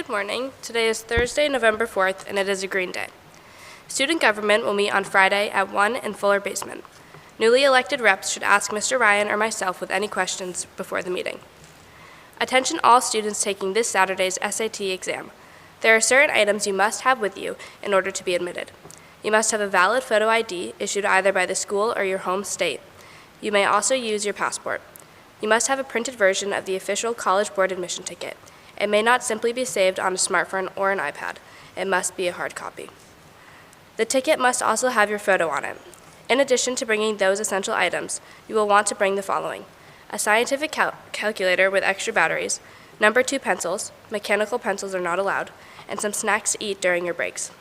Good morning. Today is Thursday, November 4th, and it is a green day. Student government will meet on Friday at 1 in Fuller Basement. Newly elected reps should ask Mr. Ryan or myself with any questions before the meeting. Attention all students taking this Saturday's SAT exam. There are certain items you must have with you in order to be admitted. You must have a valid photo ID issued either by the school or your home state. You may also use your passport. You must have a printed version of the official College Board admission ticket. It may not simply be saved on a smartphone or an iPad. It must be a hard copy. The ticket must also have your photo on it. In addition to bringing those essential items, you will want to bring the following: a scientific calculator with extra batteries, number 2 pencils, mechanical pencils are not allowed, and some snacks to eat during your breaks.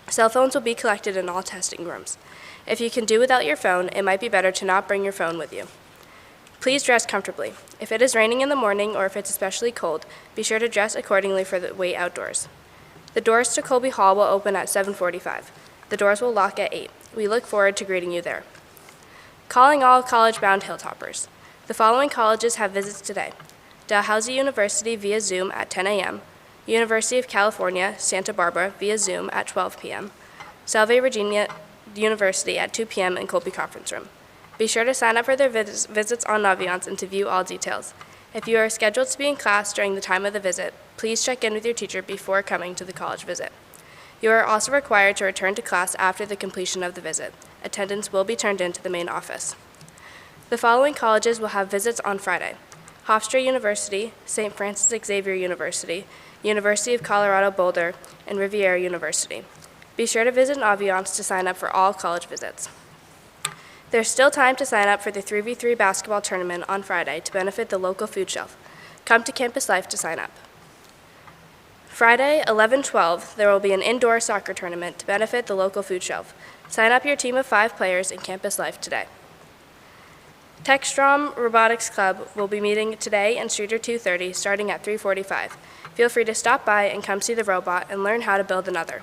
Cell phones will be collected in all testing rooms. If you can do without your phone, it might be better to not bring your phone with you. Please dress comfortably. If it is raining in the morning or if it's especially cold, be sure to dress accordingly for the wait outdoors. The doors to Colby Hall will open at 7:45. The doors will lock at 8. We look forward to greeting you there. Calling all college-bound Hilltoppers. The following colleges have visits today: Dalhousie University via Zoom at 10 a.m., University of California, Santa Barbara via Zoom at 12 p.m., Salve Regina University at 2 p.m. in Colby Conference Room. Be sure to sign up for their visits on Naviance and to view all details. If you are scheduled to be in class during the time of the visit, please check in with your teacher before coming to the college visit. You are also required to return to class after the completion of the visit. Attendance will be turned in to the main office. The following colleges will have visits on Friday: Hofstra University, St. Francis Xavier University, University of Colorado Boulder, and Riviera University. Be sure to visit Naviance to sign up for all college visits. There's still time to sign up for the 3v3 basketball tournament on Friday to benefit the local food shelf. Come to Campus Life to sign up. Friday, 11/12, there will be an indoor soccer tournament to benefit the local food shelf. Sign up your team of 5 players in Campus Life today. Techstrom Robotics Club will be meeting today in Streeter 230 starting at 3:45. Feel free to stop by and come see the robot and learn how to build another.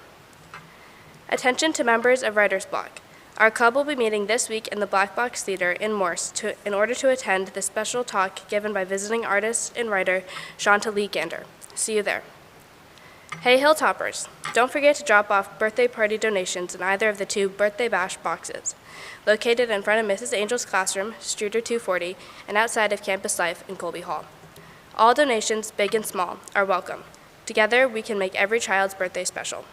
Attention to members of Writer's Block. Our club will be meeting this week in the Black Box Theater in Morse in order to attend the special talk given by visiting artist and writer Chantalee Gander. See you there. Hey Hilltoppers, don't forget to drop off birthday party donations in either of the 2 Birthday Bash boxes, located in front of Mrs. Angel's classroom, Streeter 240, and outside of Campus Life in Colby Hall. All donations, big and small, are welcome. Together, we can make every child's birthday special.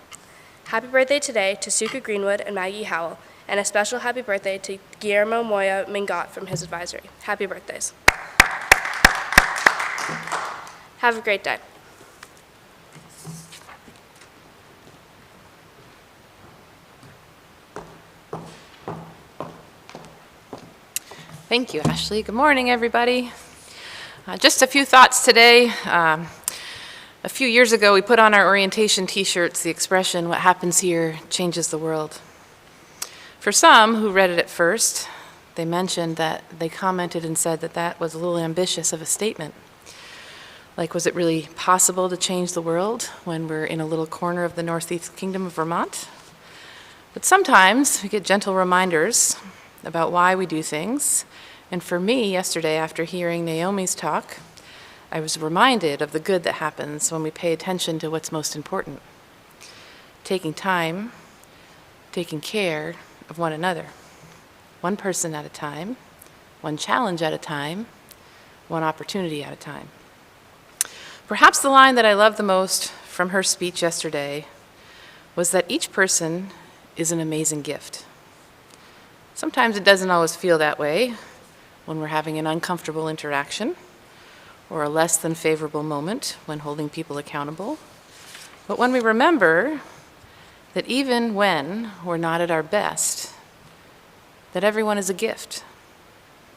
Happy birthday today to Suka Greenwood and Maggie Howell, and a special happy birthday to Guillermo Moya Mingot from his advisory. Happy birthdays. Have a great day. Thank you, Ashley. Good morning, everybody. Just a few thoughts today. A few years ago, we put on our orientation t-shirts the expression, "What happens here changes the world." For some who read it at first, they mentioned that they commented and said that that was a little ambitious of a statement. Like, was it really possible to change the world when we're in a little corner of the Northeast Kingdom of Vermont? But sometimes we get gentle reminders about why we do things. And for me, yesterday, after hearing Naomi's talk, I was reminded of the good that happens when we pay attention to what's most important. Taking time, taking care of one another, one person at a time, one challenge at a time, one opportunity at a time. Perhaps the line that I loved the most from her speech yesterday was that each person is an amazing gift. Sometimes it doesn't always feel that way when we're having an uncomfortable interaction or a less than favorable moment when holding people accountable. But when we remember that even when we're not at our best, that everyone is a gift,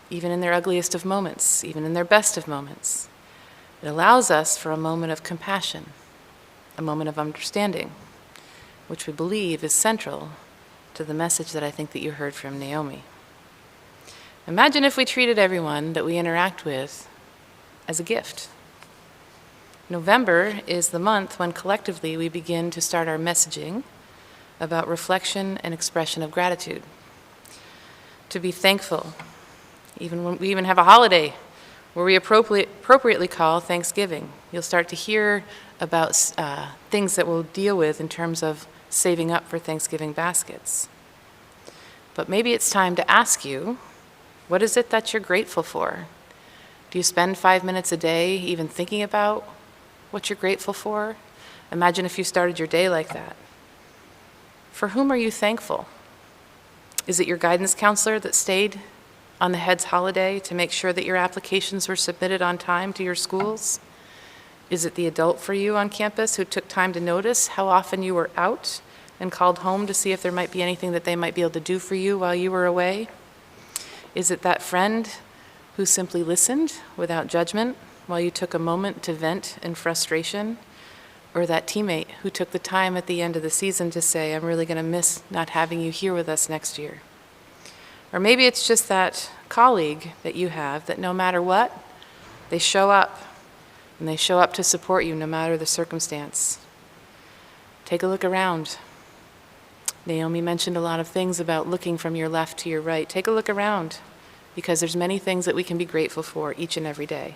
even in their ugliest of moments, even in their best of moments, it allows us for a moment of compassion, a moment of understanding, which we believe is central to the message that I think that you heard from Naomi. Imagine if we treated everyone that we interact with as a gift. November is the month when collectively we begin to start our messaging about reflection and expression of gratitude. To be thankful, even when we even have a holiday where we appropriately call Thanksgiving. You'll start to hear about things that we'll deal with in terms of saving up for Thanksgiving baskets. But maybe it's time to ask you, what is it that you're grateful for? Do you spend 5 minutes a day even thinking about what you're grateful for? Imagine if you started your day like that. For whom are you thankful? Is it your guidance counselor that stayed on the head's holiday to make sure that your applications were submitted on time to your schools? Is it the adult for you on campus who took time to notice how often you were out and called home to see if there might be anything that they might be able to do for you while you were away? Is it that friend who simply listened without judgment while you took a moment to vent in frustration? Or that teammate who took the time at the end of the season to say, I'm really going to miss not having you here with us next year? Or maybe it's just that colleague that you have that no matter what, they show up, and they show up to support you no matter the circumstance. Take a look around. Naomi mentioned a lot of things about looking from your left to your right. Take a look around, because there's many things that we can be grateful for each and every day.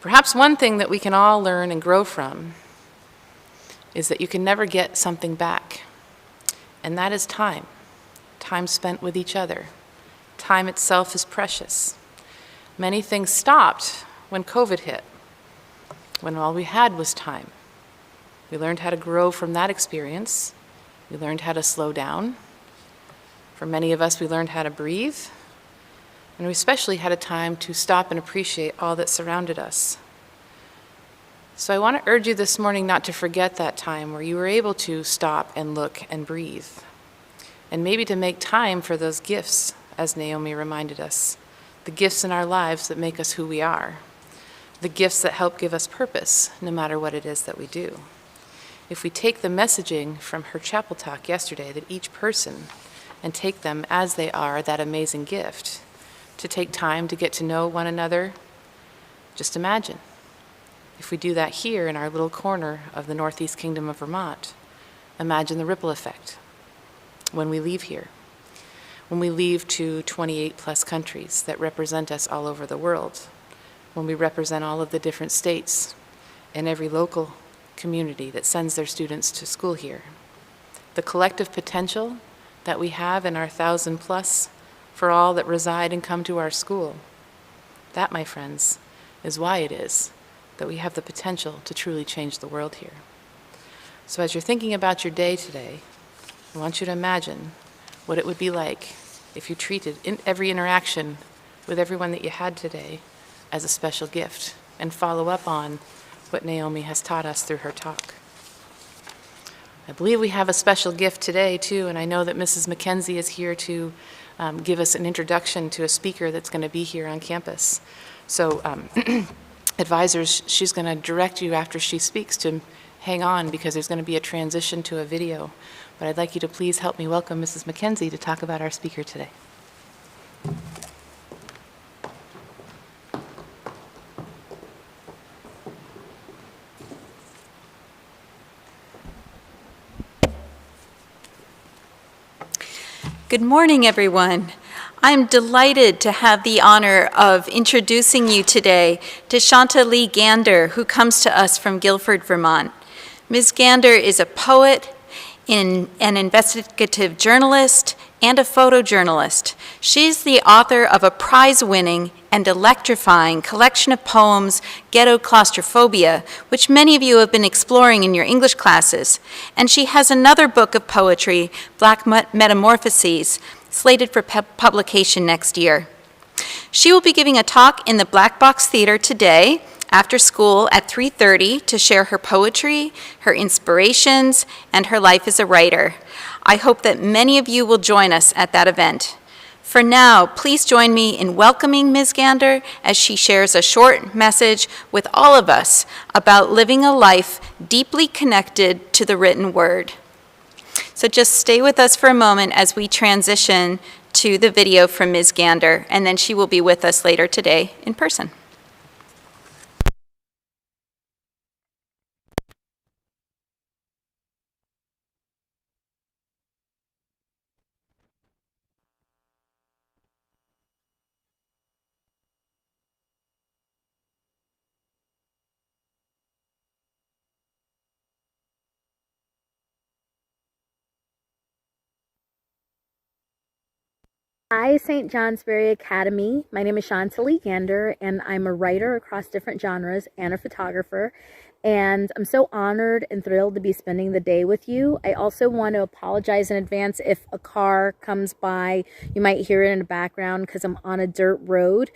Perhaps one thing that we can all learn and grow from is that you can never get something back, and that is time. Time spent with each other. Time itself is precious. Many things stopped when COVID hit, when all we had was time. We learned how to grow from that experience. We learned how to slow down. For many of us, we learned how to breathe. And we especially had a time to stop and appreciate all that surrounded us. So I want to urge you this morning not to forget that time where you were able to stop and look and breathe. And maybe to make time for those gifts, as Naomi reminded us. The gifts in our lives that make us who we are. The gifts that help give us purpose, no matter what it is that we do. If we take the messaging from her chapel talk yesterday, that each person, and take them as they are, that amazing gift, to take time to get to know one another, just imagine. If we do that here in our little corner of the Northeast Kingdom of Vermont, imagine the ripple effect when we leave here, when we leave to 28 plus countries that represent us all over the world, when we represent all of the different states and every local community that sends their students to school here. The collective potential that we have in our 1,000 plus for all that reside and come to our school. That, my friends, is why it is that we have the potential to truly change the world here. So as you're thinking about your day today, I want you to imagine what it would be like if you treated every interaction with everyone that you had today as a special gift, and follow up on what Naomi has taught us through her talk. I believe we have a special gift today, too, and I know that Mrs. McKenzie is here to give us an introduction to a speaker that's going to be here on campus. So advisors, she's going to direct you after she speaks to hang on, because there's going to be a transition to a video. But I'd like you to please help me welcome Mrs. McKenzie to talk about our speaker today. Good morning, everyone. I'm delighted to have the honor of introducing you today to Shanta Lee Gander, who comes to us from Guilford, Vermont. Ms. Gander is a poet, an investigative journalist, and a photojournalist. She's the author of a prize-winning and electrifying collection of poems, Ghetto Claustrophobia, which many of you have been exploring in your English classes. And she has another book of poetry, Black Metamorphoses, slated for publication next year. She will be giving a talk in the Black Box Theater today, after school at 3:30, to share her poetry, her inspirations, and her life as a writer. I hope that many of you will join us at that event. For now, please join me in welcoming Ms. Gander as she shares a short message with all of us about living a life deeply connected to the written word. So just stay with us for a moment as we transition to the video from Ms. Gander, and then she will be with us later today in person. Hi, St. Johnsbury Academy. My name is Chantalee Gander, and I'm a writer across different genres and a photographer. And I'm so honored and thrilled to be spending the day with you. I also want to apologize in advance if a car comes by. You might hear it in the background because I'm on a dirt road.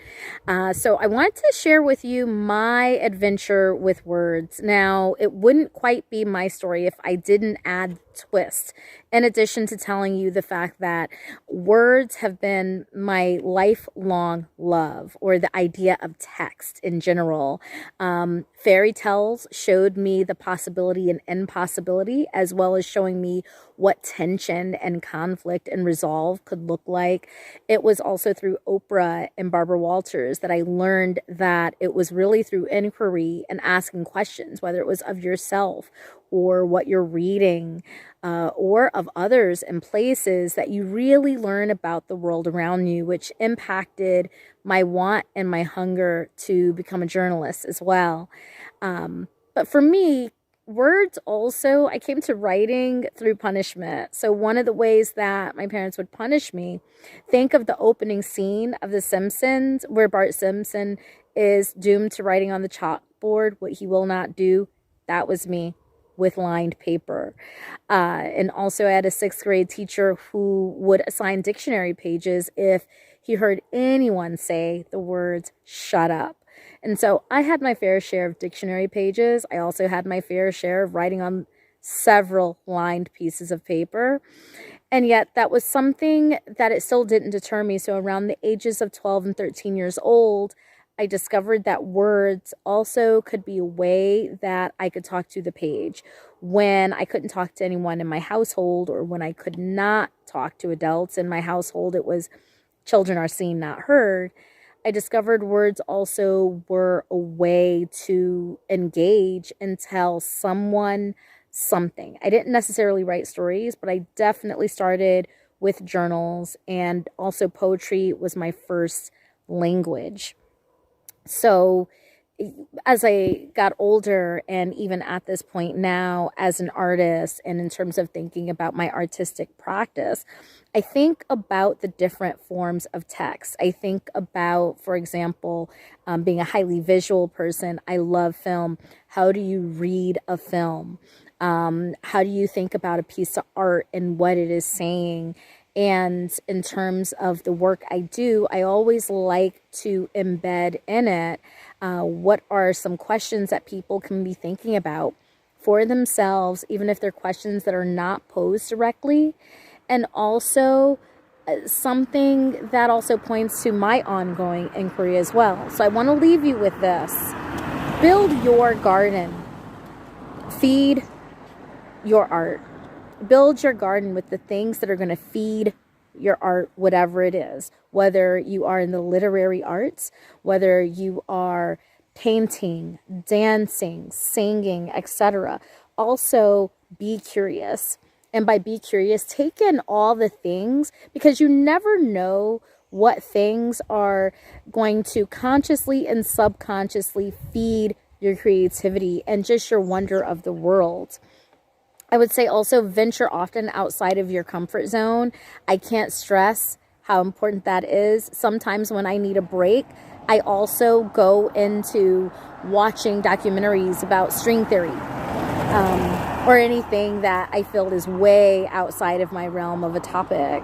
So I wanted to share with you my adventure with words. Now, it wouldn't quite be my story if I didn't add twist, in addition to telling you the fact that words have been my lifelong love, or the idea of text in general. Fairy tales showed me the possibility and impossibility, as well as showing me what tension and conflict and resolve could look like. It was also through Oprah and Barbara Walters that I learned that it was really through inquiry and asking questions, whether it was of yourself or what you're reading, or of others and places, that you really learn about the world around you, which impacted my want and my hunger to become a journalist as well. But for me, words also, I came to writing through punishment. So one of the ways that my parents would punish me, think of the opening scene of The Simpsons, where Bart Simpson is doomed to writing on the chalkboard what he will not do. That was me, with lined paper. And also I had a 6th grade teacher who would assign dictionary pages if he heard anyone say the words "shut up." And so I had my fair share of dictionary pages. I also had my fair share of writing on several lined pieces of paper. And yet that was something that it still didn't deter me. So around the ages of 12 and 13 years old, I discovered that words also could be a way that I could talk to the page. When I couldn't talk to anyone in my household, or when I could not talk to adults in my household, it was children are seen, not heard. I discovered words also were a way to engage and tell someone something. I didn't necessarily write stories, but I definitely started with journals, and also poetry was my first language. So as I got older, and even at this point now as an artist, and in terms of thinking about my artistic practice, I think about the different forms of text. I think about, for example, being a highly visual person, I love film. How do you read a film? How do you think about a piece of art and what it is saying? And in terms of the work I do, I always like to embed in it what are some questions that people can be thinking about for themselves, even if they're questions that are not posed directly. And also something that also points to my ongoing inquiry as well. So I want to leave you with this. Build your garden. Feed your art. Build your garden with the things that are going to feed your art, whatever it is, whether you are in the literary arts, whether you are painting, dancing, singing, etc. Also, be curious. And by be curious, take in all the things, because you never know what things are going to consciously and subconsciously feed your creativity and just your wonder of the world. I would say also venture often outside of your comfort zone. I can't stress how important that is. Sometimes when I need a break, I also go into watching documentaries about string theory, or anything that I feel is way outside of my realm of a topic.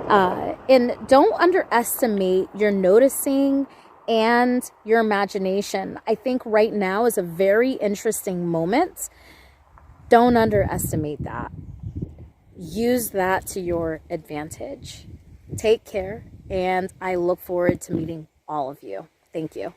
And don't underestimate your noticing and your imagination. I think right now is a very interesting moment. Don't underestimate that. Use that to your advantage. Take care, and I look forward to meeting all of you. Thank you.